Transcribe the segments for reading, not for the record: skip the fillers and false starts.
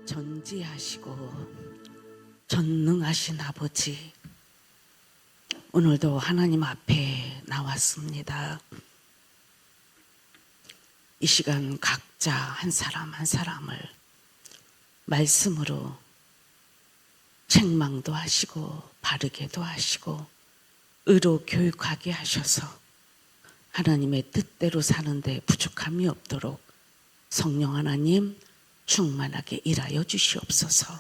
전지하시고 전능하신 아버지, 오늘도 하나님 앞에 나왔습니다. 이 시간 각자 한 사람 한 사람을 말씀으로 책망도 하시고 바르게도 하시고 의로 교육하게 하셔서 하나님의 뜻대로 사는데 부족함이 없도록 성령 하나님 충만하게 일하여 주시옵소서.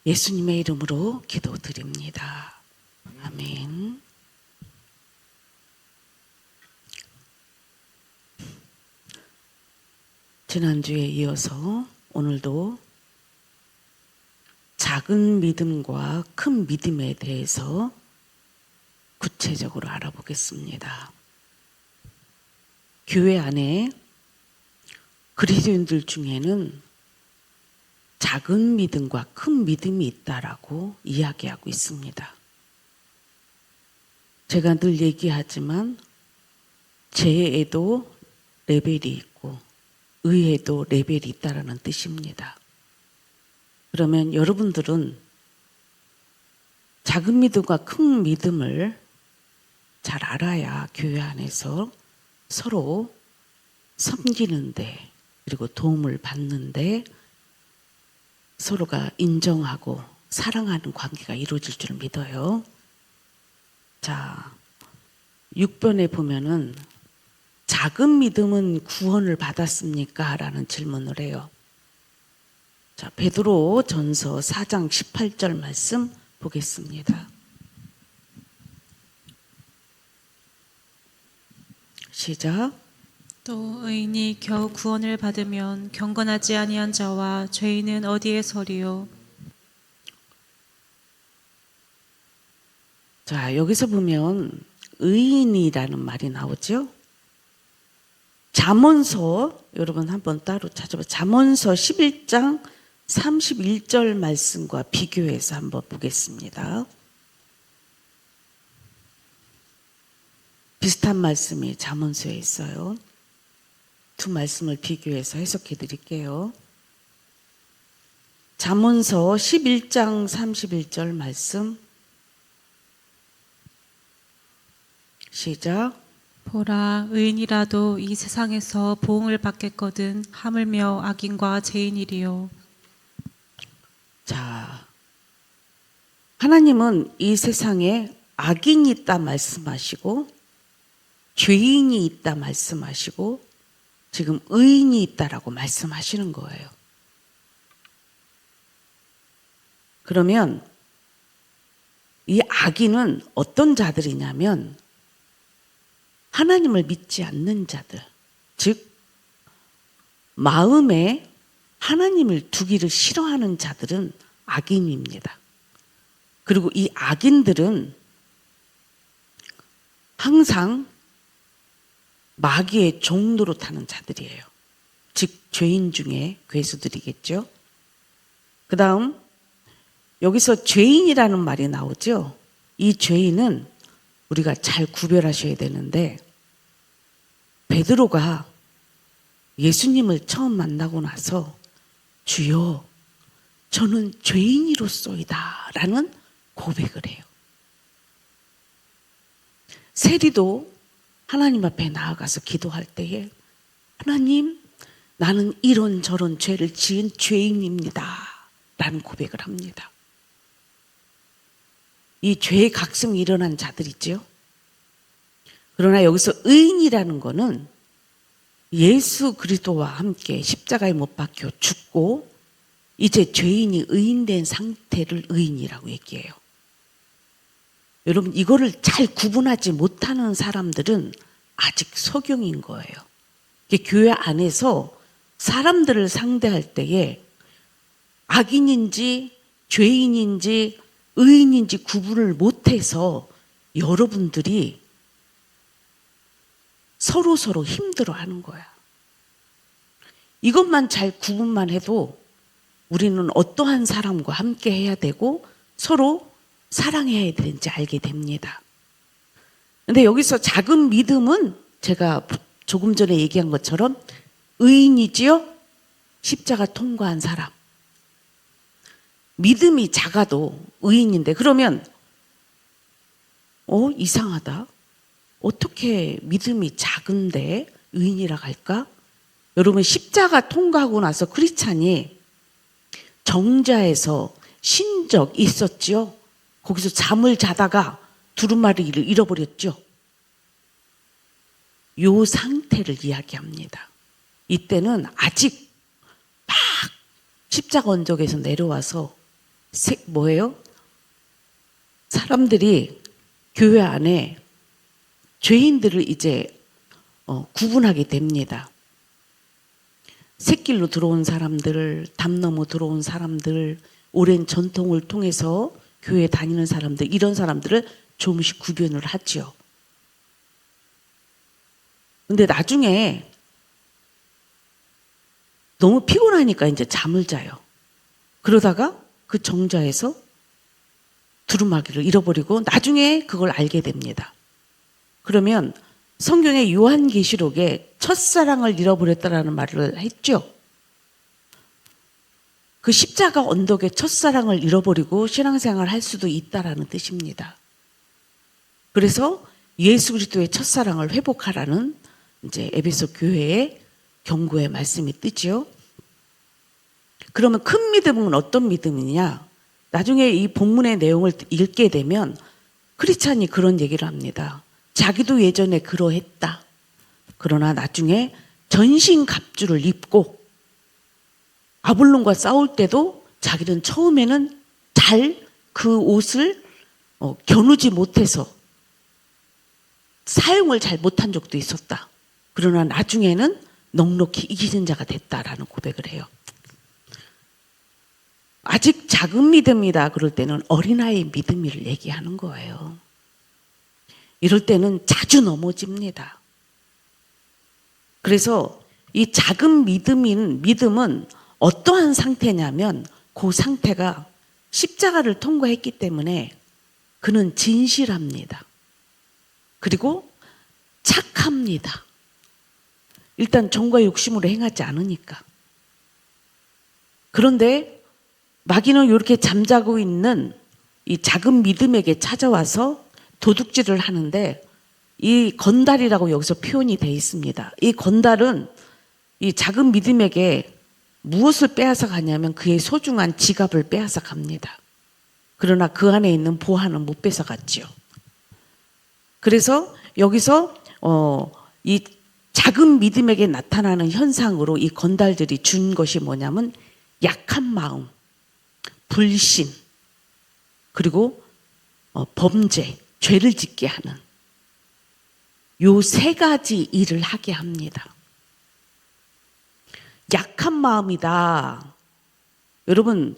예수님의 이름으로 기도드립니다. 아멘. 지난주에 이어서 오늘도 작은 믿음과 큰 믿음에 대해서 구체적으로 알아보겠습니다. 교회 안에 그리스도인들 중에는 작은 믿음과 큰 믿음이 있다라고 이야기하고 있습니다. 제가 늘 얘기하지만 죄에도 레벨이 있고 의에도 레벨이 있다라는 뜻입니다. 그러면 여러분들은 작은 믿음과 큰 믿음을 잘 알아야 교회 안에서 서로 섬기는데 그리고 도움을 받는데 서로가 인정하고 사랑하는 관계가 이루어질 줄 믿어요. 자, 6번에 보면은 작은 믿음은 구원을 받았습니까? 라는 질문을 해요. 자, 베드로 전서 4장 18절 말씀 보겠습니다. 시작. 또 의인이 겨우 구원을 받으면 경건하지 아니한 자와 죄인은 어디에 서리요? 자, 여기서 보면 의인이라는 말이 나오죠. 잠언서, 여러분 한번 따로 찾아봐. 잠언서 11장 31절 말씀과 비교해서 한번 보겠습니다. 비슷한 말씀이 잠언서에 있어요. 두 말씀을 비교해서 해석해 드릴게요. 잠언서 11장 31절 말씀 시작. 보라, 의인이라도 이 세상에서 보응을 받겠거든 하물며 악인과 죄인이리요. 자, 하나님은 이 세상에 악인이 있다 말씀하시고 죄인이 있다 말씀하시고 지금 의인이 있다라고 말씀하시는 거예요. 그러면 이 악인은 어떤 자들이냐면 하나님을 믿지 않는 자들, 즉 마음에 하나님을 두기를 싫어하는 자들은 악인입니다. 그리고 이 악인들은 항상 마귀의 종 노릇하는 자들이에요. 즉 죄인 중에 괴수들이겠죠. 그 다음 여기서 죄인이라는 말이 나오죠. 이 죄인은 우리가 잘 구별하셔야 되는데 베드로가 예수님을 처음 만나고 나서 주여 저는 죄인이로소이다 라는 고백을 해요. 세리도 하나님 앞에 나아가서 기도할 때에 하나님 나는 이런저런 죄를 지은 죄인입니다 라는 고백을 합니다. 이 죄의 각성이 일어난 자들이죠. 그러나 여기서 의인이라는 거는 예수 그리스도와 함께 십자가에 못 박혀 죽고 이제 죄인이 의인된 상태를 의인이라고 얘기해요. 여러분 이거를 잘 구분하지 못하는 사람들은 아직 석용인 거예요. 교회 안에서 사람들을 상대할 때에 악인인지 죄인인지 의인인지 구분을 못해서 여러분들이 서로 힘들어하는 거야. 이것만 잘 구분만 해도 우리는 어떠한 사람과 함께 해야 되고 서로 사랑해야 되는지 알게 됩니다. 근데 여기서 작은 믿음은 제가 조금 전에 얘기한 것처럼 의인이지요? 십자가 통과한 사람. 믿음이 작아도 의인인데, 그러면 이상하다. 어떻게 믿음이 작은데 의인이라고 할까? 여러분, 십자가 통과하고 나서 크리스찬이 정자에서 쉰 적 있었죠. 거기서 잠을 자다가 두루마리를 잃어버렸죠. 요 상태를 이야기합니다. 이때는 아직 막 십자가 언덕에서 내려와서 뭐예요? 사람들이 교회 안에 죄인들을 이제 구분하게 됩니다. 샛길로 들어온 사람들, 담 넘어 들어온 사람들, 오랜 전통을 통해서 교회에 다니는 사람들, 이런 사람들을 조금씩 구별을 하죠. 근데 나중에 너무 피곤하니까 이제 잠을 자요. 그러다가 그 정자에서 두루마기를 잃어버리고 나중에 그걸 알게 됩니다. 그러면 성경의 요한계시록에 첫사랑을 잃어버렸다라는 말을 했죠. 그 십자가 언덕에 첫사랑을 잃어버리고 신앙생활을 할 수도 있다라는 뜻입니다. 그래서 예수 그리스도의 첫사랑을 회복하라는 이제 에베소 교회의 경고의 말씀이 뜨죠. 그러면 큰 믿음은 어떤 믿음이냐? 나중에 이 본문의 내용을 읽게 되면 크리스찬이 그런 얘기를 합니다. 자기도 예전에 그러했다. 그러나 나중에 전신갑주를 입고 아볼론과 싸울 때도 자기는 처음에는 잘 그 옷을 겨누지 못해서 사용을 잘 못한 적도 있었다. 그러나 나중에는 넉넉히 이기는 자가 됐다라는 고백을 해요. 아직 작은 믿음이다 그럴 때는 어린아이의 믿음을 얘기하는 거예요. 이럴 때는 자주 넘어집니다. 그래서 이 작은 믿음은 어떠한 상태냐면 그 상태가 십자가를 통과했기 때문에 그는 진실합니다. 그리고 착합니다. 일단 정과 욕심으로 행하지 않으니까. 그런데 마귀는 이렇게 잠자고 있는 이 작은 믿음에게 찾아와서 도둑질을 하는데, 이 건달이라고 여기서 표현이 되어 있습니다. 이 건달은 이 작은 믿음에게 무엇을 빼앗아 가냐면 그의 소중한 지갑을 빼앗아 갑니다. 그러나 그 안에 있는 보화는 못 뺏어 갔죠. 그래서 여기서 이 작은 믿음에게 나타나는 현상으로 이 건달들이 준 것이 뭐냐면 약한 마음, 불신, 그리고 범죄, 죄를 짓게 하는 요 세 가지 일을 하게 합니다. 약한 마음이다. 여러분,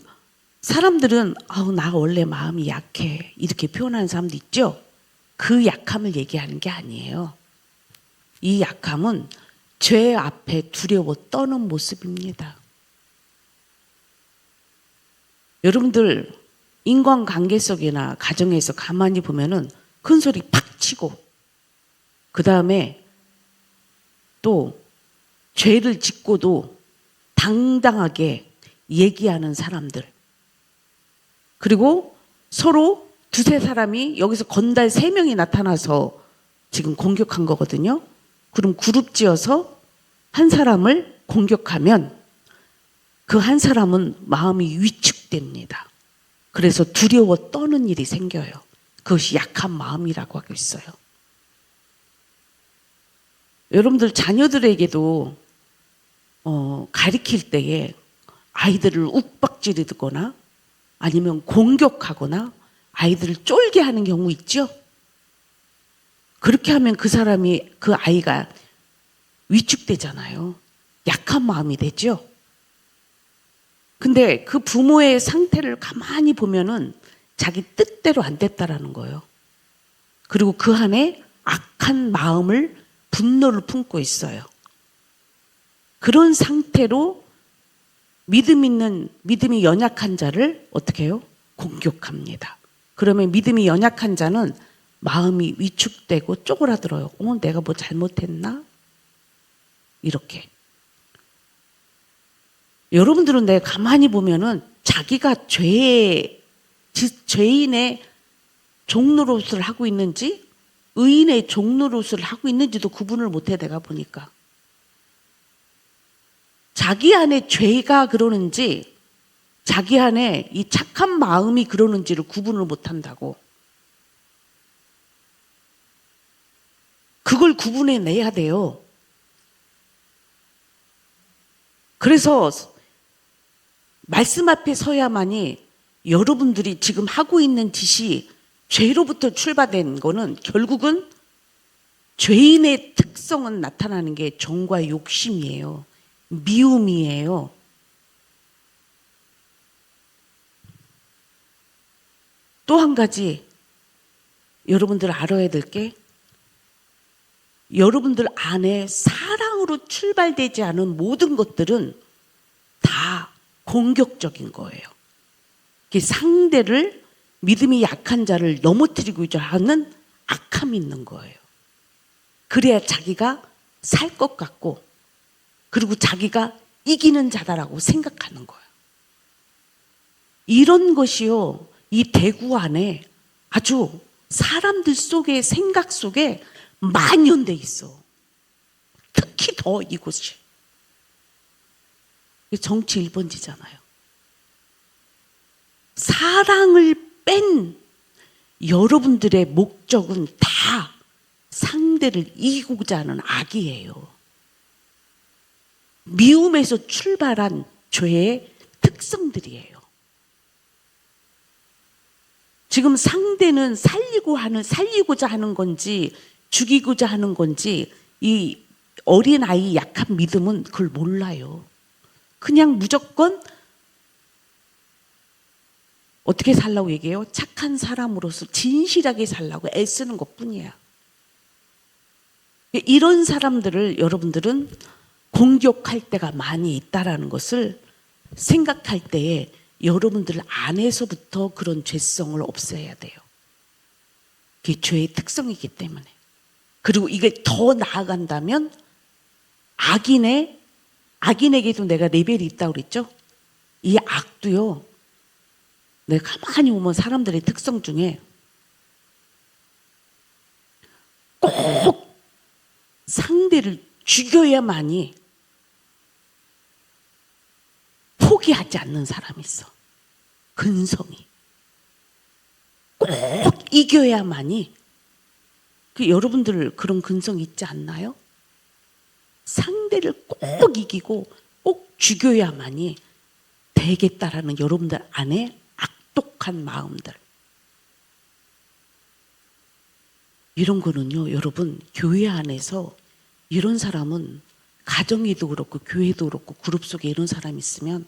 사람들은 나 원래 마음이 약해 이렇게 표현하는 사람도 있죠. 그 약함을 얘기하는 게 아니에요. 이 약함은 죄 앞에 두려워 떠는 모습입니다. 여러분들 인간관계 속이나 가정에서 가만히 보면은 큰 소리 팍 치고 그 다음에 또 죄를 짓고도 당당하게 얘기하는 사람들, 그리고 서로 두세 사람이 여기서 건달 3명이 나타나서 지금 공격한 거거든요. 그럼 그룹 지어서 한 사람을 공격하면 그 한 사람은 마음이 위축됩니다. 그래서 두려워 떠는 일이 생겨요. 그것이 약한 마음이라고 하고 있어요. 여러분들 자녀들에게도 가리킬 때에 아이들을 욱박지르거나 아니면 공격하거나 아이들을 쫄게 하는 경우 있죠. 그렇게 하면 그 아이가 위축되잖아요. 약한 마음이 되죠. 근데 그 부모의 상태를 가만히 보면은 자기 뜻대로 안 됐다라는 거예요. 그리고 그 안에 악한 마음을, 분노를 품고 있어요. 그런 상태로 믿음이 연약한 자를 어떻게 해요? 공격합니다. 그러면 믿음이 연약한 자는 마음이 위축되고 쪼그라들어요. 내가 뭐 잘못했나? 이렇게. 여러분들은 내가 가만히 보면은 자기가 죄인의 종노릇을 하고 있는지 의인의 종노릇을 하고 있는지도 구분을 못해. 내가 보니까 자기 안에 죄가 그러는지 자기 안에 이 착한 마음이 그러는지를 구분을 못한다고. 그걸 구분해내야 돼요. 그래서 말씀 앞에 서야만이 여러분들이 지금 하고 있는 짓이 죄로부터 출발된 거는 결국은 죄인의 특성은 나타나는 게 정과 욕심이에요. 미움이에요. 또 한 가지 여러분들 알아야 될 게, 여러분들 안에 사랑으로 출발되지 않은 모든 것들은 다 공격적인 거예요. 상대를, 믿음이 약한 자를 넘어뜨리고자 하는 악함이 있는 거예요. 그래야 자기가 살 것 같고, 그리고 자기가 이기는 자다라고 생각하는 거예요. 이런 것이요, 이 대구 안에 아주 사람들 속의 생각 속에 만연돼 있어. 특히 더 이곳이. 정치 1번지잖아요. 사랑을 뺀 여러분들의 목적은 다 상대를 이기고자 하는 악이에요. 미움에서 출발한 죄의 특성들이에요. 지금 상대는 살리고자 하는 건지 죽이고자 하는 건지 이 어린아이 약한 믿음은 그걸 몰라요. 그냥 무조건 어떻게 살라고 얘기해요? 착한 사람으로서 진실하게 살라고 애쓰는 것뿐이야. 이런 사람들을 여러분들은 공격할 때가 많이 있다라는 것을 생각할 때에 여러분들 안에서부터 그런 죄성을 없애야 돼요. 그게 죄의 특성이기 때문에. 그리고 이게 더 나아간다면 악인에게도 내가 레벨이 있다고 그랬죠? 이 악도요, 내가 가만히 보면 사람들의 특성 중에 꼭 상대를 죽여야만이 포기하지 않는 사람이 있어. 근성이. 꼭 이겨야만이. 여러분들 그런 근성 있지 않나요? 상대를 꼭 이기고 꼭 죽여야만이 되겠다라는 여러분들 안에 악독한 마음들. 이런 거는요, 여러분, 교회 안에서 이런 사람은 가정에도 그렇고 교회도 그렇고 그룹 속에 이런 사람이 있으면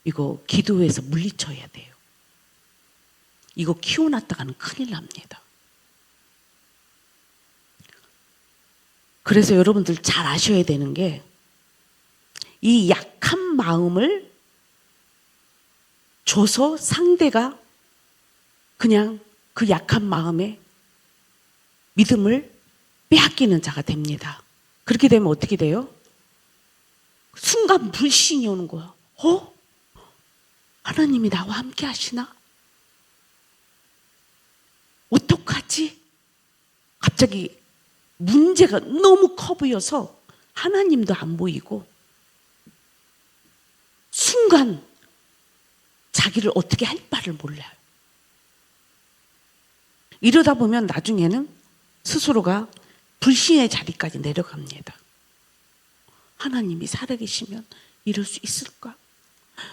이거 기도해서 물리쳐야 돼요. 이거 키워놨다가는 큰일 납니다. 그래서 여러분들 잘 아셔야 되는 게, 이 약한 마음을 줘서 상대가 그냥 그 약한 마음에 믿음을 빼앗기는 자가 됩니다. 그렇게 되면 어떻게 돼요? 순간 불신이 오는 거야. 하나님이 나와 함께 하시나? 어떡하지? 갑자기 문제가 너무 커 보여서 하나님도 안 보이고 순간 자기를 어떻게 할 바를 몰라요. 이러다 보면 나중에는 스스로가 불신의 자리까지 내려갑니다. 하나님이 살아계시면 이럴 수 있을까?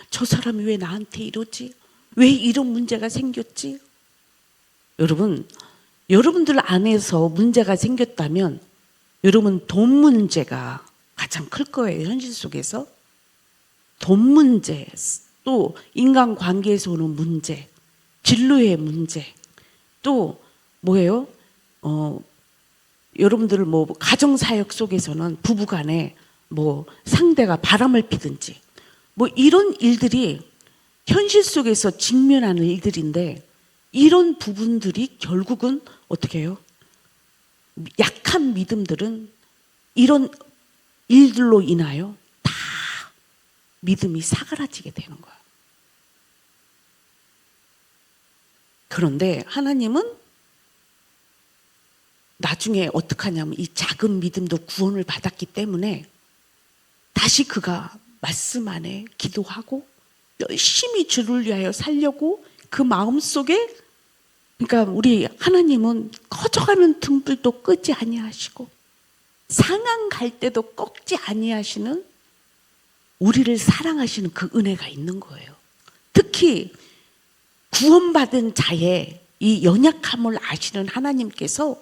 저 사람이 왜 나한테 이러지? 왜 이런 문제가 생겼지? 여러분, 여러분들 안에서 문제가 생겼다면 여러분 돈 문제가 가장 클 거예요. 현실 속에서. 돈 문제, 또 인간관계에서 오는 문제, 진로의 문제, 또 뭐예요? 여러분들 뭐 가정사역 속에서는 부부간에 뭐 상대가 바람을 피든지 뭐 이런 일들이 현실 속에서 직면하는 일들인데, 이런 부분들이 결국은 어떻게 해요? 약한 믿음들은 이런 일들로 인하여 다 믿음이 사그라지게 되는 거야. 그런데 하나님은 나중에 어떻게 하냐면 이 작은 믿음도 구원을 받았기 때문에 다시 그가 말씀 안에 기도하고 열심히 주를 위하여 살려고 그 마음속에, 그러니까 우리 하나님은 꺼져가는 등불도 끄지 아니하시고 상한 갈 때도 꺾지 아니하시는 우리를 사랑하시는 그 은혜가 있는 거예요. 특히 구원받은 자의 이 연약함을 아시는 하나님께서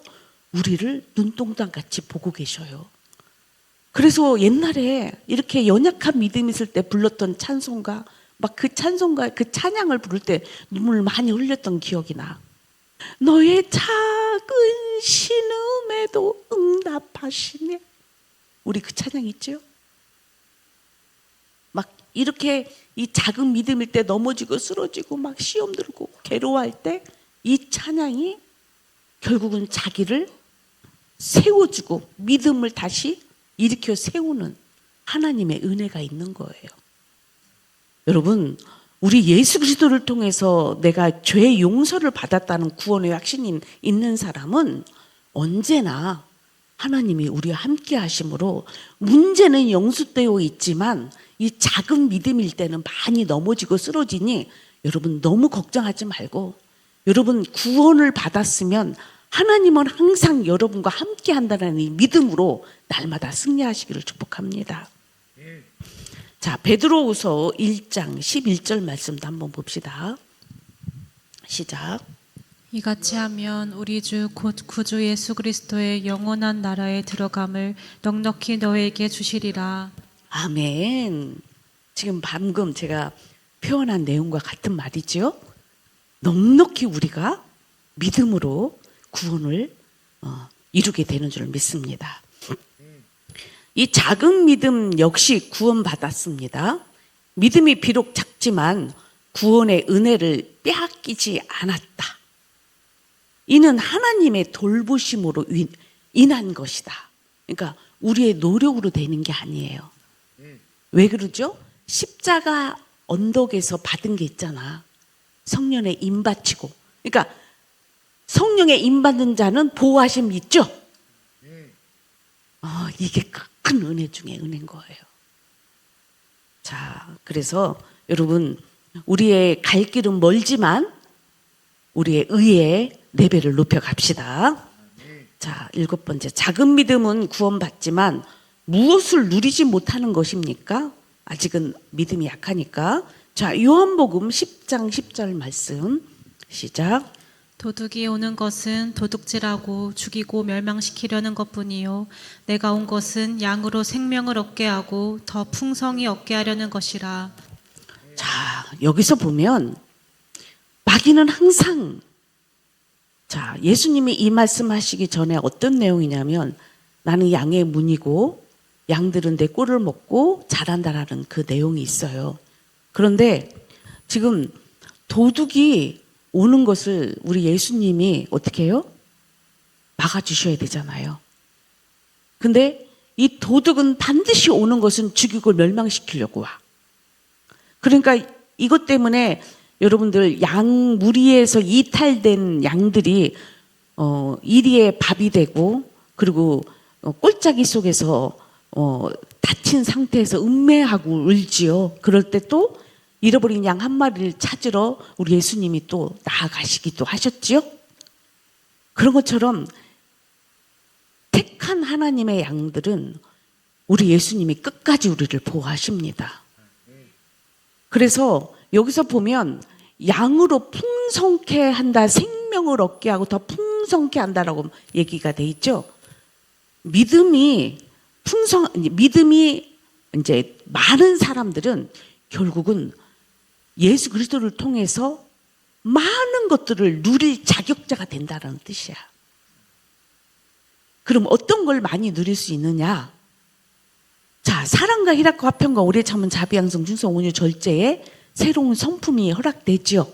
우리를 눈동자같이 보고 계셔요. 그래서 옛날에 이렇게 연약한 믿음이 있을 때 불렀던 찬송가, 막 그 찬송가, 그 찬양을 부를 때 눈물을 많이 흘렸던 기억이 나. 너의 작은 신음에도 응답하시네. 우리 그 찬양 있죠? 막 이렇게 이 작은 믿음일 때 넘어지고 쓰러지고 막 시험 들고 괴로워할 때 이 찬양이 결국은 자기를 세워주고 믿음을 다시 일으켜 세우는 하나님의 은혜가 있는 거예요. 여러분, 우리 예수 그리스도를 통해서 내가 죄의 용서를 받았다는 구원의 확신이 있는 사람은 언제나 하나님이 우리와 함께 하심으로 문제는 영수되어 있지만 이 작은 믿음일 때는 많이 넘어지고 쓰러지니 여러분 너무 걱정하지 말고, 여러분 구원을 받았으면 하나님은 항상 여러분과 함께 한다는 이 믿음으로 날마다 승리하시기를 축복합니다. 자, 베드로후서 1장 11절 말씀도 한번 봅시다. 시작. 이같이 하면 우리 주 곧 구주 예수 그리스도의 영원한 나라에 들어감을 넉넉히 너에게 주시리라. 아멘. 지금 방금 제가 표현한 내용과 같은 말이죠. 넉넉히 우리가 믿음으로 구원을 이루게 되는 줄 믿습니다. 이 작은 믿음 역시 구원받았습니다. 믿음이 비록 작지만 구원의 은혜를 빼앗기지 않았다. 이는 하나님의 돌보심으로 인한 것이다. 그러니까 우리의 노력으로 되는 게 아니에요. 왜 그러죠? 십자가 언덕에서 받은 게 있잖아. 성령의 임바치고. 그러니까 성령의 임받는 자는 보호하심 있죠? 이게 큰 은혜 중에 은혜인 거예요. 자, 그래서 여러분, 우리의 갈 길은 멀지만 우리의 의의 레벨을 높여 갑시다. 자, 7번째. 작은 믿음은 구원받지만 무엇을 누리지 못하는 것입니까? 아직은 믿음이 약하니까. 자, 요한복음 10장 10절 말씀 시작. 도둑이 오는 것은 도둑질하고 죽이고 멸망시키려는 것뿐이요 내가 온 것은 양으로 생명을 얻게 하고 더 풍성히 얻게 하려는 것이라. 자, 여기서 보면 마귀는 항상, 자, 예수님이 이 말씀하시기 전에 어떤 내용이냐면 나는 양의 문이고 양들은 내 꼴을 먹고 자란다라는 그 내용이 있어요. 그런데 지금 도둑이 오는 것을 우리 예수님이 어떻게 해요? 막아주셔야 되잖아요. 근데 이 도둑은 반드시 오는 것은 죽이고 멸망시키려고 와. 그러니까 이것 때문에 여러분들 양 무리에서 이탈된 양들이 이리에 밥이 되고, 그리고 꼴짜기 속에서 다친 상태에서 음매하고 울지요. 그럴 때 또 잃어버린 양 한 마리를 찾으러 우리 예수님이 또 나아가시기도 하셨지요. 그런 것처럼 택한 하나님의 양들은 우리 예수님이 끝까지 우리를 보호하십니다. 그래서 여기서 보면 양으로 풍성케 한다, 생명을 얻게 하고 더 풍성케 한다라고 얘기가 돼 있죠. 믿음이 이제 많은 사람들은 결국은 예수 그리스도를 통해서 많은 것들을 누릴 자격자가 된다는 뜻이야. 그럼 어떤 걸 많이 누릴 수 있느냐? 자, 사랑과 희락과 화평과 오래 참은 자비양성 충성 온유 절제에 새로운 성품이 허락되지요.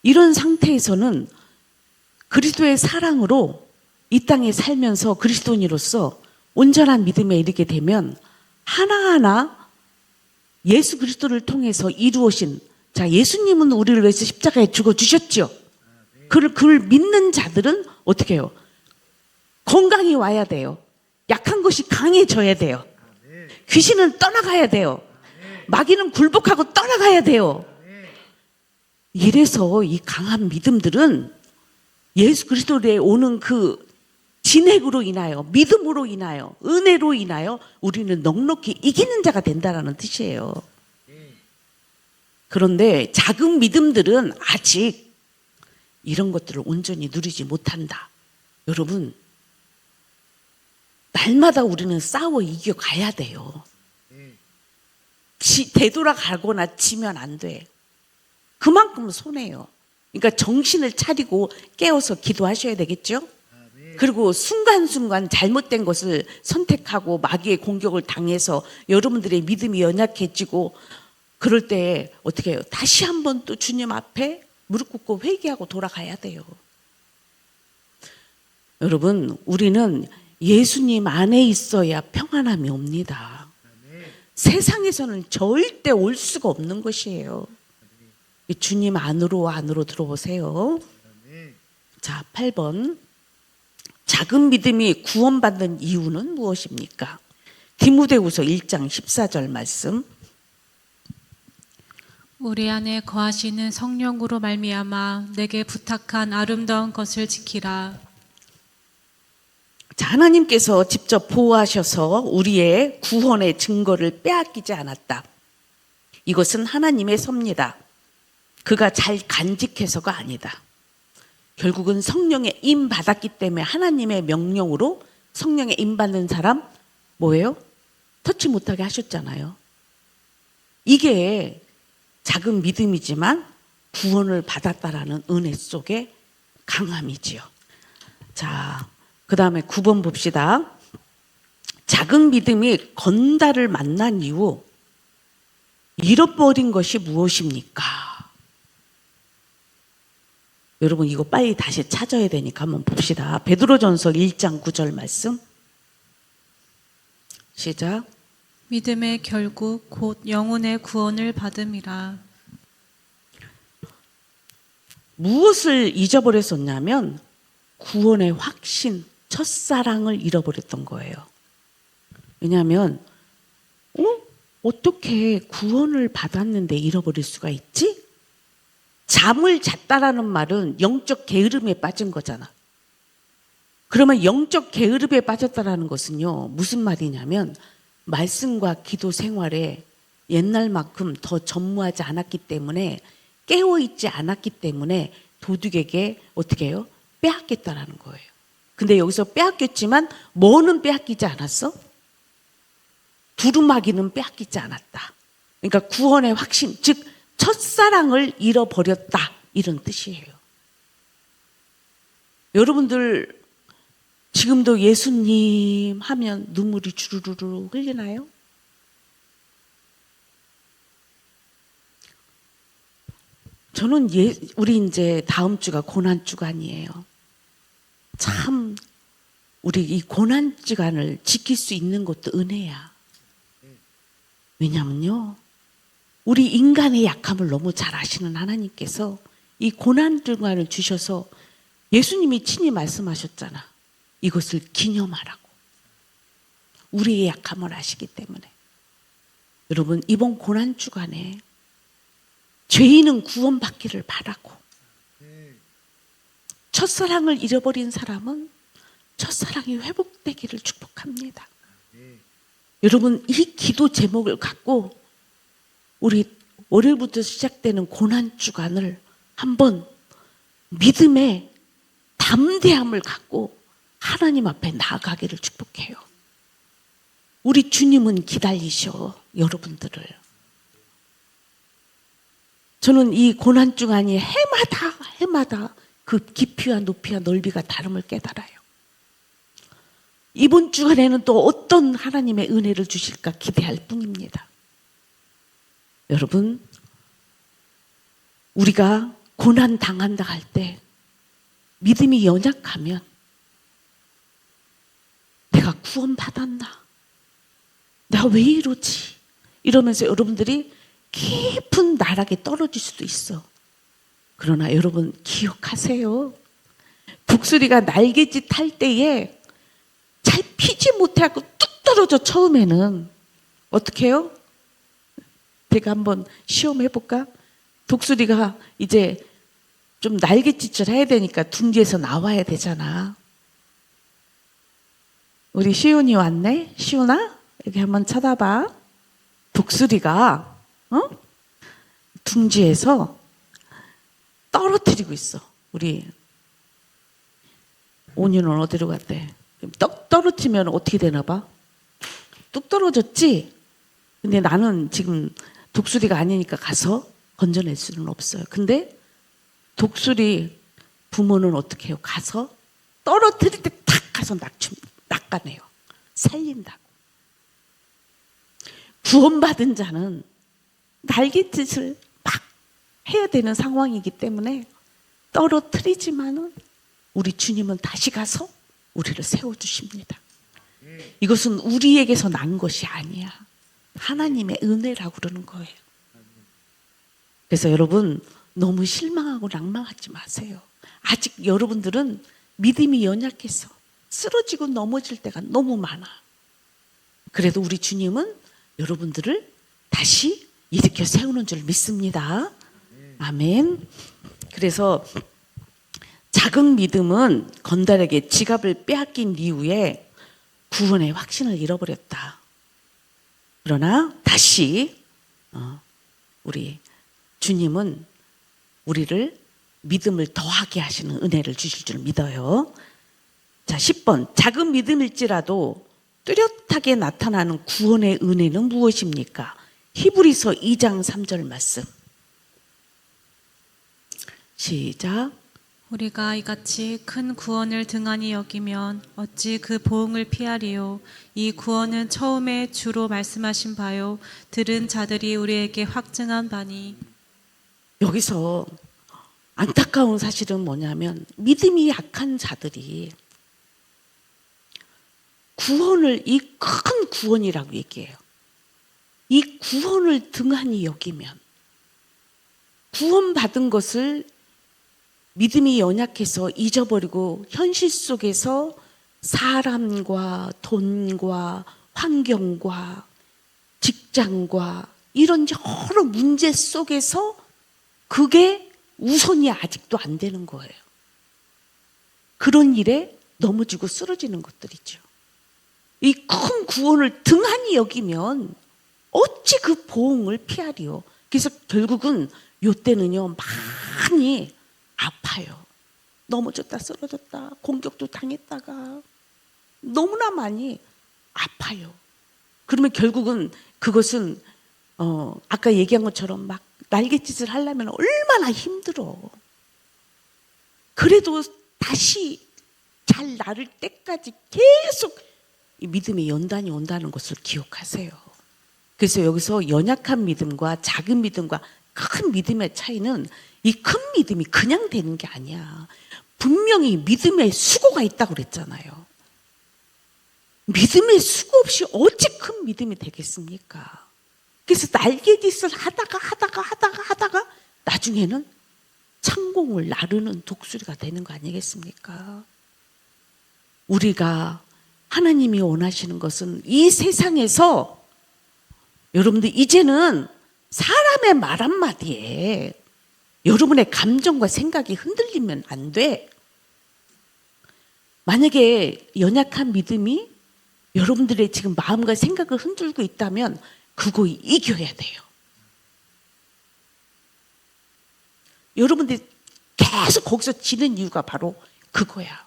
이런 상태에서는 그리스도의 사랑으로 이 땅에 살면서 그리스도인으로서 온전한 믿음에 이르게 되면 하나하나 예수 그리스도를 통해서 이루어진 자, 예수님은 우리를 위해서 십자가에 죽어주셨죠. 그걸 믿는 자들은 어떻게 해요? 건강이 와야 돼요. 약한 것이 강해져야 돼요. 귀신은 떠나가야 돼요. 마귀는 굴복하고 떠나가야 돼요. 이래서 이 강한 믿음들은 예수 그리스도에 오는 그 진액으로 인하여, 믿음으로 인하여, 은혜로 인하여 우리는 넉넉히 이기는 자가 된다는 뜻이에요. 그런데 작은 믿음들은 아직 이런 것들을 온전히 누리지 못한다. 여러분, 날마다 우리는 싸워 이겨가야 돼요. 되돌아가거나 지면 안 돼. 그만큼 손해요. 그러니까 정신을 차리고 깨어서 기도하셔야 되겠죠? 그리고 순간순간 잘못된 것을 선택하고 마귀의 공격을 당해서 여러분들의 믿음이 연약해지고 그럴 때 어떻게 해요? 다시 한번 또 주님 앞에 무릎 꿇고 회개하고 돌아가야 돼요. 여러분, 우리는 예수님 안에 있어야 평안함이 옵니다. 세상에서는 절대 올 수가 없는 것이에요. 주님 안으로 들어보세요. 자, 8번. 작은 믿음이 구원받는 이유는 무엇입니까? 디모데후서 1장 14절 말씀. 우리 안에 거하시는 성령으로 말미암아 내게 부탁한 아름다운 것을 지키라. 자, 하나님께서 직접 보호하셔서 우리의 구원의 증거를 빼앗기지 않았다. 이것은 하나님의 섭니다. 그가 잘 간직해서가 아니다. 결국은 성령의 임 받았기 때문에 하나님의 명령으로 성령의 임 받는 사람 뭐예요? 터치 못하게 하셨잖아요. 이게 작은 믿음이지만 구원을 받았다라는 은혜 속에 강함이지요. 자, 그 다음에 9번 봅시다. 작은 믿음이 건달을 만난 이후 잃어버린 것이 무엇입니까? 여러분 이거 빨리 다시 찾아야 되니까 한번 봅시다. 베드로전서 1장 9절 말씀. 시작. 믿음의 결국 곧 영혼의 구원을 받음이라. 무엇을 잊어버렸었냐면 구원의 확신, 첫사랑을 잃어버렸던 거예요. 왜냐하면 어떻게 구원을 받았는데 잃어버릴 수가 있지? 잠을 잤다라는 말은 영적 게으름에 빠진 거잖아. 그러면 영적 게으름에 빠졌다라는 것은요, 무슨 말이냐면 말씀과 기도 생활에 옛날만큼 더 전무하지 않았기 때문에, 깨어있지 않았기 때문에 도둑에게 어떻게 해요? 빼앗겼다라는 거예요. 근데 여기서 빼앗겼지만 뭐는 빼앗기지 않았어? 두루마기는 빼앗기지 않았다. 그러니까 구원의 확신, 즉 첫사랑을 잃어버렸다, 이런 뜻이에요. 여러분들 지금도 예수님 하면 눈물이 주르르 흘리나요? 저는 우리 이제 다음 주가 고난 주간이에요. 참 우리 이 고난 주간을 지킬 수 있는 것도 은혜야. 왜냐면요, 우리 인간의 약함을 너무 잘 아시는 하나님께서 이 고난 주간을 주셔서 예수님이 친히 말씀하셨잖아. 이것을 기념하라고. 우리의 약함을 아시기 때문에. 여러분 이번 고난 주간에 죄인은 구원받기를 바라고, 첫사랑을 잃어버린 사람은 첫사랑이 회복되기를 축복합니다. 여러분 이 기도 제목을 갖고 우리 월요일부터 시작되는 고난 주간을 한번 믿음의 담대함을 갖고 하나님 앞에 나아가기를 축복해요. 우리 주님은 기다리셔, 여러분들을. 저는 이 고난 주간이 해마다 그 깊이와 높이와 넓이가 다름을 깨달아요. 이번 주간에는 또 어떤 하나님의 은혜를 주실까 기대할 뿐입니다. 여러분, 우리가 고난 당한다 할 때 믿음이 연약하면 내가 구원 받았나? 내가 왜 이러지? 이러면서 여러분들이 깊은 나락에 떨어질 수도 있어. 그러나 여러분 기억하세요. 독수리가 날갯짓 할 때에 잘 피지 못하고 뚝 떨어져. 처음에는 어떻게 해요? 제가 한번 시험해 볼까? 독수리가 이제 좀 날갯짓을 해야 되니까 둥지에서 나와야 되잖아. 우리 시온이 왔네? 시온아? 여기 한번 쳐다봐. 독수리가 둥지에서 떨어뜨리고 있어. 우리 온유는 어디로 갔대? 떡 떨어뜨리면 어떻게 되나 봐? 뚝 떨어졌지? 근데 나는 지금 독수리가 아니니까 가서 건져낼 수는 없어요. 근데 독수리 부모는 어떻게 해요? 가서 떨어뜨릴 때 탁 가서 낚아내요. 살린다고. 구원받은 자는 날갯짓을 막 해야 되는 상황이기 때문에 떨어뜨리지만은 우리 주님은 다시 가서 우리를 세워주십니다. 이것은 우리에게서 난 것이 아니야. 하나님의 은혜라고 그러는 거예요. 그래서 여러분 너무 실망하고 낭망하지 마세요. 아직 여러분들은 믿음이 연약해서 쓰러지고 넘어질 때가 너무 많아. 그래도 우리 주님은 여러분들을 다시 일으켜 세우는 줄 믿습니다. 아멘. 그래서 작은 믿음은 건달에게 지갑을 빼앗긴 이후에 구원의 확신을 잃어버렸다. 그러나 다시 우리 주님은 우리를 믿음을 더하게 하시는 은혜를 주실 줄 믿어요. 자, 10번. 작은 믿음일지라도 뚜렷하게 나타나는 구원의 은혜는 무엇입니까? 히브리서 2장 3절 말씀. 시작. 우리가 이같이 큰 구원을 등한히 여기면 어찌 그 보응을 피하리요. 이 구원은 처음에 주로 말씀하신 바요 들은 자들이 우리에게 확증한 바니. 여기서 안타까운 사실은 뭐냐면 믿음이 약한 자들이 구원을 이 큰 구원이라고 얘기해요. 이 구원을 등한히 여기면 구원받은 것을 믿음이 연약해서 잊어버리고 현실 속에서 사람과 돈과 환경과 직장과 이런 여러 문제 속에서 그게 우선이 아직도 안 되는 거예요. 그런 일에 넘어지고 쓰러지는 것들이죠. 이 큰 구원을 등한히 여기면 어찌 그 보응을 피하리요. 그래서 결국은 요때는요 많이 아파요. 넘어졌다 쓰러졌다 공격도 당했다가 너무나 많이 아파요. 그러면 결국은 그것은 아까 얘기한 것처럼 막 날갯짓을 하려면 얼마나 힘들어. 그래도 다시 잘 나를 때까지 계속 이 믿음의 연단이 온다는 것을 기억하세요. 그래서 여기서 연약한 믿음과 작은 믿음과 큰 믿음의 차이는 이 큰 믿음이 그냥 되는 게 아니야. 분명히 믿음의 수고가 있다고 그랬잖아요. 믿음의 수고 없이 어찌 큰 믿음이 되겠습니까? 그래서 날갯짓을 하다가 나중에는 창공을 나르는 독수리가 되는 거 아니겠습니까? 우리가 하나님이 원하시는 것은 이 세상에서 여러분들 이제는 사람의 말 한마디에 여러분의 감정과 생각이 흔들리면 안 돼. 만약에 연약한 믿음이 여러분들의 지금 마음과 생각을 흔들고 있다면 그거 이겨야 돼요. 여러분들이 계속 거기서 지는 이유가 바로 그거야.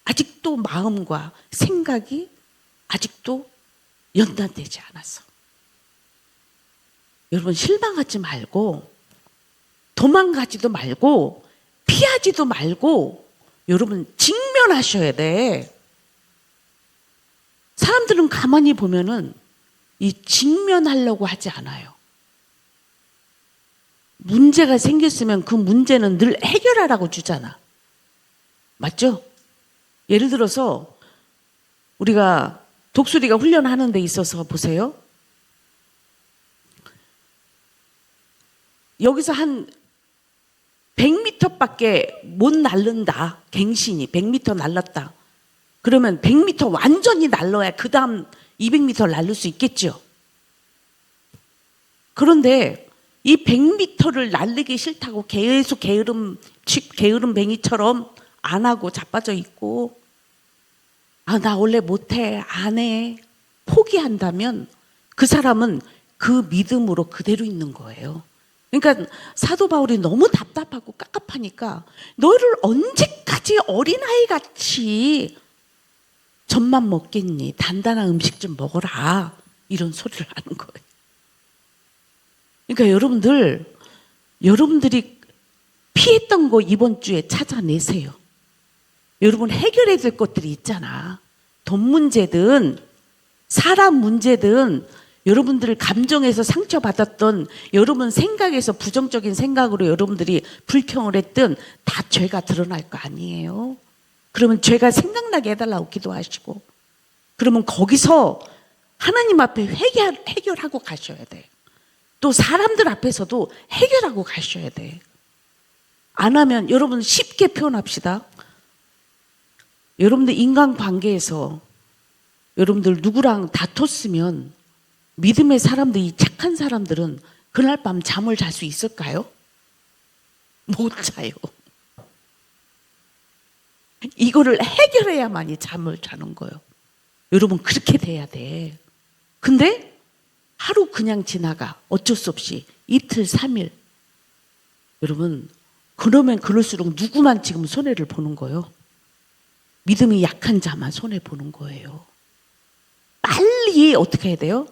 아직도 마음과 생각이 아직도 연단되지 않아서. 여러분 실망하지 말고 도망가지도 말고 피하지도 말고 여러분 직면하셔야 돼. 사람들은 가만히 보면은 이 직면하려고 하지 않아요. 문제가 생겼으면 그 문제는 늘 해결하라고 주잖아. 맞죠? 예를 들어서 우리가 독수리가 훈련하는 데 있어서 보세요. 여기서 한 100m밖에 못 날른다. 갱신이 100m 날랐다. 그러면 100m 완전히 날라야 그 다음 200m 날릴 수 있겠죠. 그런데 이 100m를 날리기 싫다고 계속 게으름뱅이처럼 안 하고 자빠져 있고, 아, 나 원래 못해, 안 해, 포기한다면 그 사람은 그 믿음으로 그대로 있는 거예요. 그러니까 사도 바울이 너무 답답하고 깝깝하니까 너를 언제까지 어린아이 같이 젖만 먹겠니? 단단한 음식 좀 먹어라. 이런 소리를 하는 거예요. 그러니까 여러분들이 피했던 거 이번 주에 찾아내세요. 여러분 해결해야 될 것들이 있잖아. 돈 문제든 사람 문제든 여러분들 감정에서 상처받았던 여러분 생각에서 부정적인 생각으로 여러분들이 불평을 했던 다 죄가 드러날 거 아니에요. 그러면 죄가 생각나게 해달라고 기도하시고, 그러면 거기서 하나님 앞에 해결하고 가셔야 돼. 또 사람들 앞에서도 해결하고 가셔야 돼. 안 하면 여러분 쉽게 표현합시다. 여러분들 인간관계에서 여러분들 누구랑 다퉜으면 믿음의 사람들이 착한 사람들은 그날 밤 잠을 잘 수 있을까요? 못 자요. 이거를 해결해야만이 잠을 자는 거예요. 여러분 그렇게 돼야 돼. 근데 하루 그냥 지나가. 어쩔 수 없이 이틀 3일. 여러분 그러면 그럴수록 누구만 지금 손해를 보는 거예요? 믿음이 약한 자만 손해 보는 거예요. 빨리 어떻게 해야 돼요?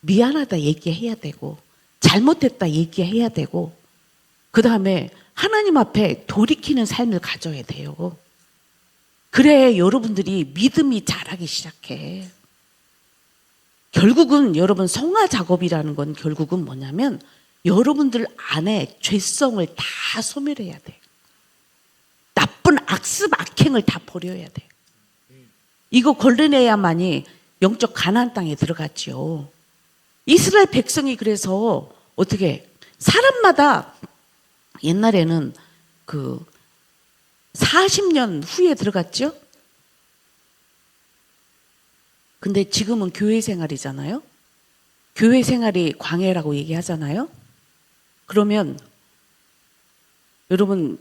미안하다 얘기해야 되고, 잘못했다 얘기해야 되고, 그 다음에 하나님 앞에 돌이키는 삶을 가져야 돼요. 그래 여러분들이 믿음이 자라기 시작해. 결국은 여러분 성화 작업이라는 건 결국은 뭐냐면 여러분들 안에 죄성을 다 소멸해야 돼. 나쁜 악습 악행을 다 버려야 돼. 이거 걸러내야만이 영적 가나안 땅에 들어갔지요. 이스라엘 백성이 그래서 어떻게 사람마다 옛날에는 그 40년 후에 들어갔죠. 근데 지금은 교회 생활이잖아요. 교회 생활이 광야라고 얘기하잖아요. 그러면 여러분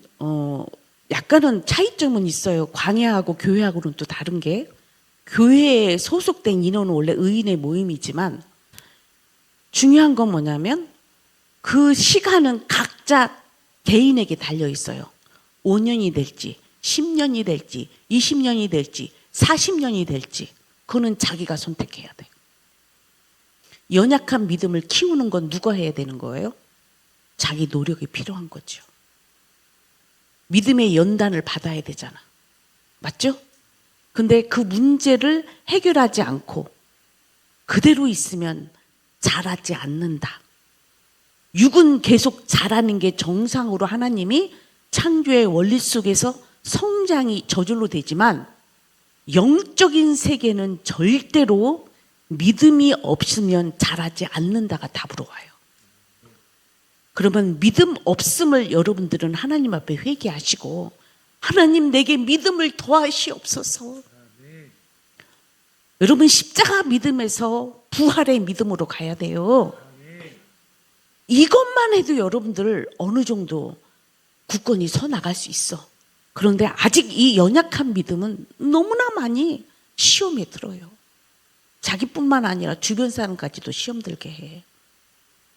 약간은 차이점은 있어요. 광야하고 교회하고는 또 다른 게, 교회에 소속된 인원은 원래 의인의 모임이지만 중요한 건 뭐냐면 그 시간은 각자 개인에게 달려 있어요. 5년이 될지 10년이 될지 20년이 될지 40년이 될지 그거는 자기가 선택해야 돼. 연약한 믿음을 키우는 건 누가 해야 되는 거예요? 자기 노력이 필요한 거죠. 믿음의 연단을 받아야 되잖아. 맞죠? 근데 그 문제를 해결하지 않고 그대로 있으면 자라지 않는다. 육은 계속 자라는 게 정상으로 하나님이 창조의 원리 속에서 성장이 저절로 되지만 영적인 세계는 절대로 믿음이 없으면 자라지 않는다가 답으로 와요. 그러면 믿음 없음을 여러분들은 하나님 앞에 회개하시고, 하나님 내게 믿음을 더하시옵소서. 여러분 십자가 믿음에서 부활의 믿음으로 가야 돼요. 이것만 해도 여러분들 어느 정도 굳건히 서 나갈 수 있어. 그런데 아직 이 연약한 믿음은 너무나 많이 시험에 들어요. 자기뿐만 아니라 주변 사람까지도 시험 들게 해.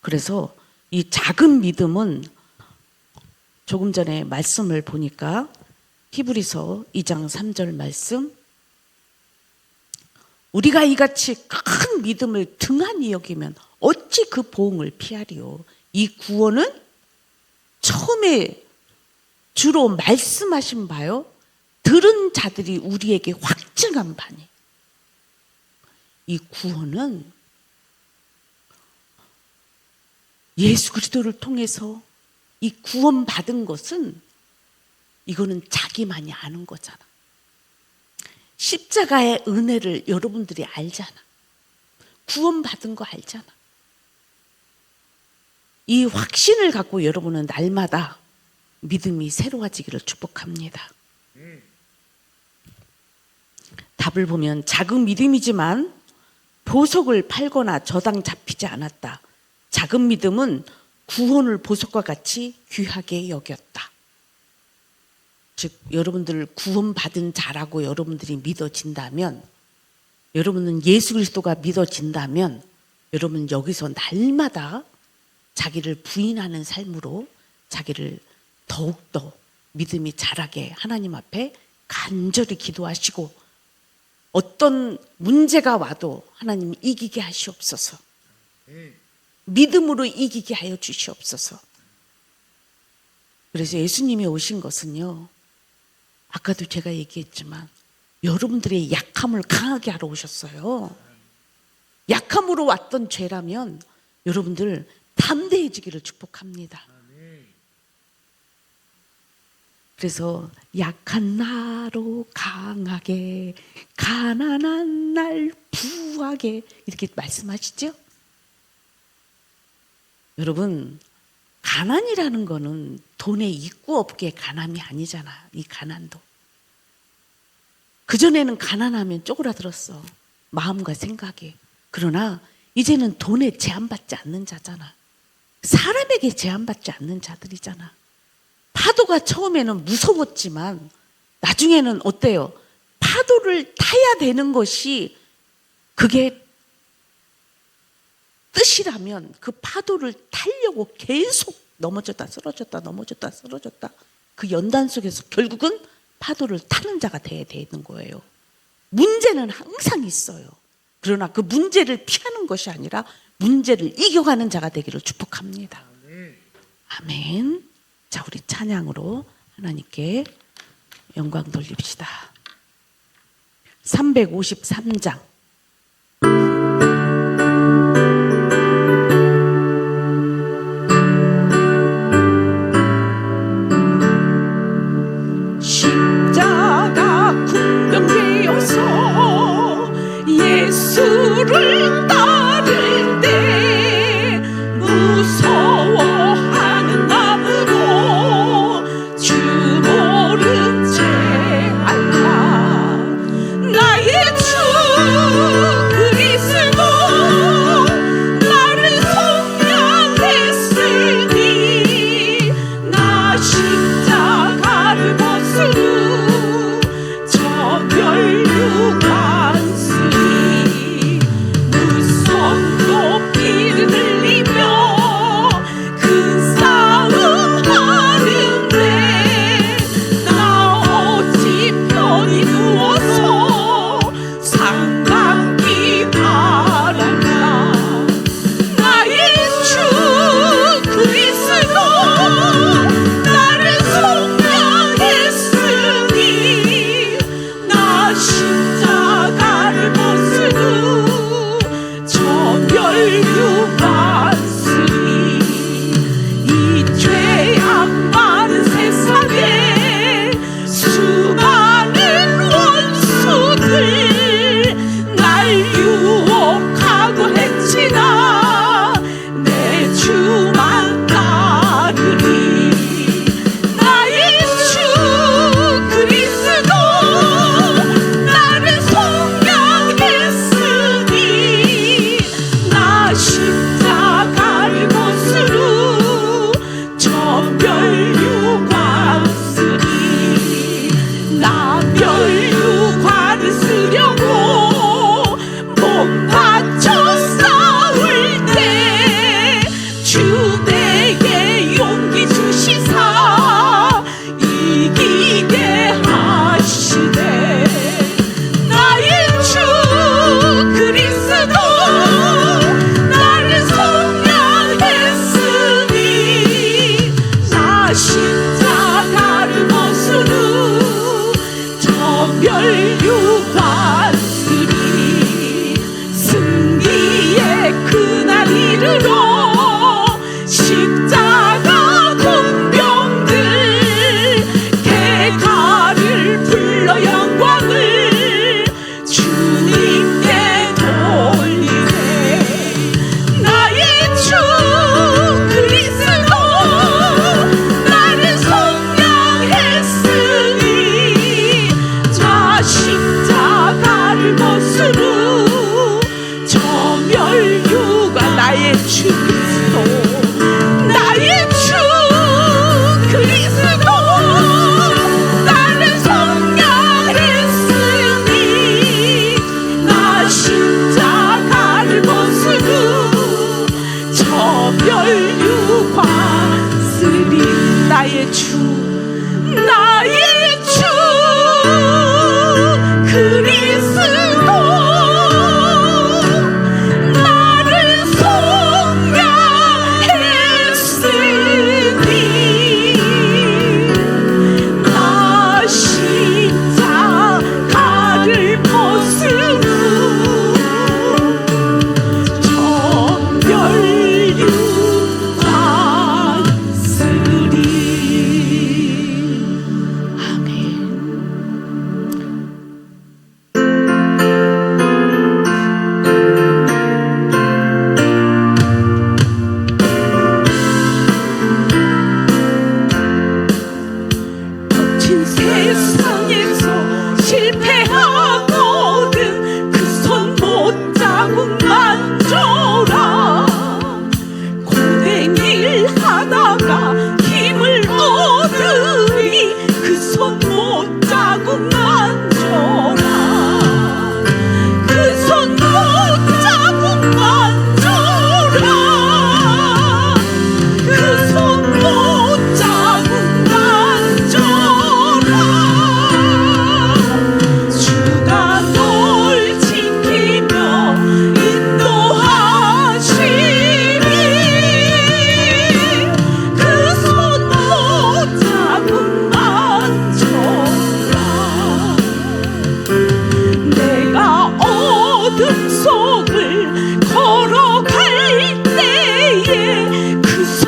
그래서 이 작은 믿음은 조금 전에 말씀을 보니까 히브리서 2장 3절 말씀, 우리가 이같이 큰 믿음을 등한히 여기면 어찌 그 보응을 피하리요. 이 구원은 처음에 주로 말씀하신 바요, 들은 자들이 우리에게 확증한 바니. 이 구원은 예수 그리스도를 통해서 이 구원 받은 것은 이거는 자기만이 아는 거잖아. 십자가의 은혜를 여러분들이 알잖아. 구원 받은 거 알잖아. 이 확신을 갖고 여러분은 날마다 믿음이 새로워지기를 축복합니다. 답을 보면 작은 믿음이지만 보석을 팔거나 저당 잡히지 않았다. 작은 믿음은 구원을 보석과 같이 귀하게 여겼다. 즉 여러분들 구원받은 자라고 여러분들이 믿어진다면, 여러분은 예수 그리스도가 믿어진다면, 여러분 여기서 날마다 자기를 부인하는 삶으로 자기를 더욱더 믿음이 자라게 하나님 앞에 간절히 기도하시고, 어떤 문제가 와도 하나님 이기게 하시옵소서. 믿음으로 이기게 하여 주시옵소서. 그래서 예수님이 오신 것은요, 아까도 제가 얘기했지만 여러분들의 약함을 강하게 하러 오셨어요. 약함으로 왔던 죄라면 여러분들 담대해지기를 축복합니다. 그래서 약한 나로 강하게, 가난한 날 부하게, 이렇게 말씀하시죠? 여러분, 가난이라는 거는 돈에 있고 없게 가난이 아니잖아. 이 가난도. 그전에는 가난하면 쪼그라들었어, 마음과 생각에. 그러나 이제는 돈에 제한받지 않는 자잖아. 사람에게 제한받지 않는 자들이잖아. 파도가 처음에는 무서웠지만 나중에는 어때요? 파도를 타야 되는 것이 그게 뜻이라면 그 파도를 타려고 계속 넘어졌다 쓰러졌다 넘어졌다 쓰러졌다, 그 연단 속에서 결국은 파도를 타는 자가 돼야 되는 거예요. 문제는 항상 있어요. 그러나 그 문제를 피하는 것이 아니라 문제를 이겨가는 자가 되기를 축복합니다. 아멘. 자, 우리 찬양으로 하나님께 영광 돌립시다. 353장. 십자가 군병되어서 예수를 따를 때 무서워하는 마음으로 주 모른 채 알라 나의 주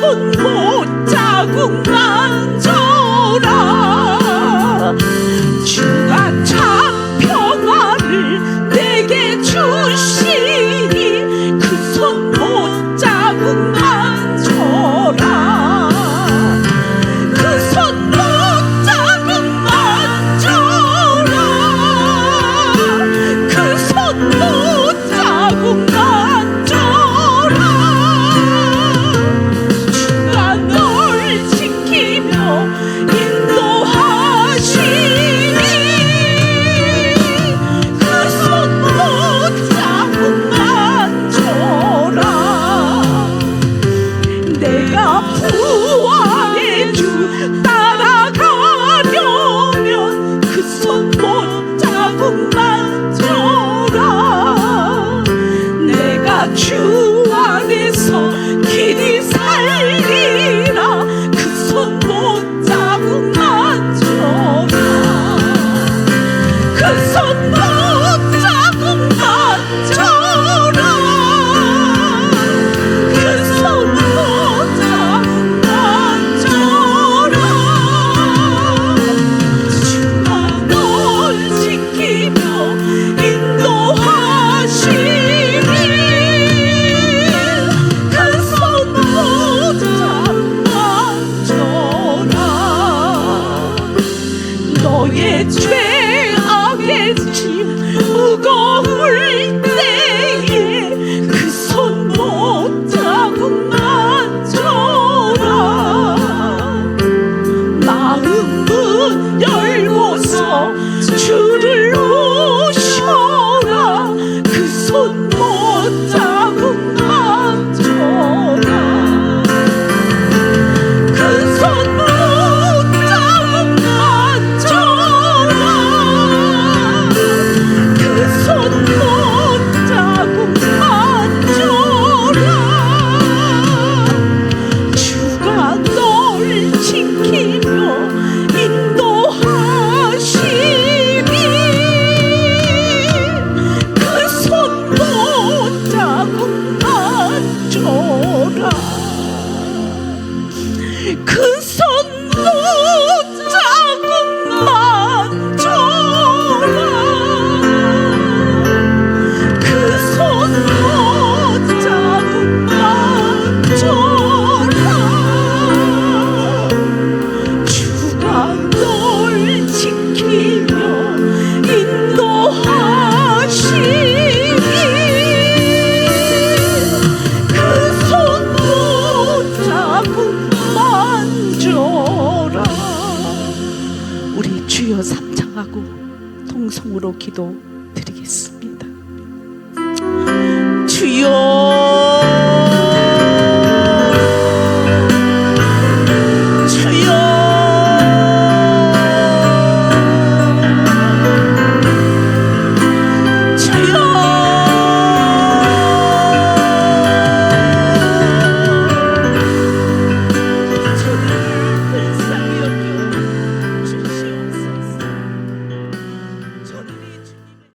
손 못자국 만져라. 주가 참 평화를 내게 주시니 그 손 못자국 만져라. 그 손 못자국 만져라. 그 손 못자국 만져라. 주가 널 지키며 인도하시니 그 손 못자국 만져라. 내가 부활의 주 따라가려면 그 손 못자국 만져라. 내가 주 안에서 길이 살리라. 그 손 못자국 만져라. 그 손 못자국 만져라. 그 손 못자국 만져라. 주가 널 지키며 인도하시니 그 손 못자국 만져라. 너의 죄악의 짐 무거울 때에 그 손 못자국 만져라. 마음문 열고서 주를 모셔라. 그 손 못자국 만져라. 그 손 못자국 만져라. 그 손 못자국 만져라. 주가 널 지키며 인도하시니 그 손 못자국 만져라. 그 손 못자국 만져라. 그 손 못자국 만져라. 주가 널 지키며 인도하시니 그 손 못자국 만져라. 우리 주여 삼창하고 통성으로 기도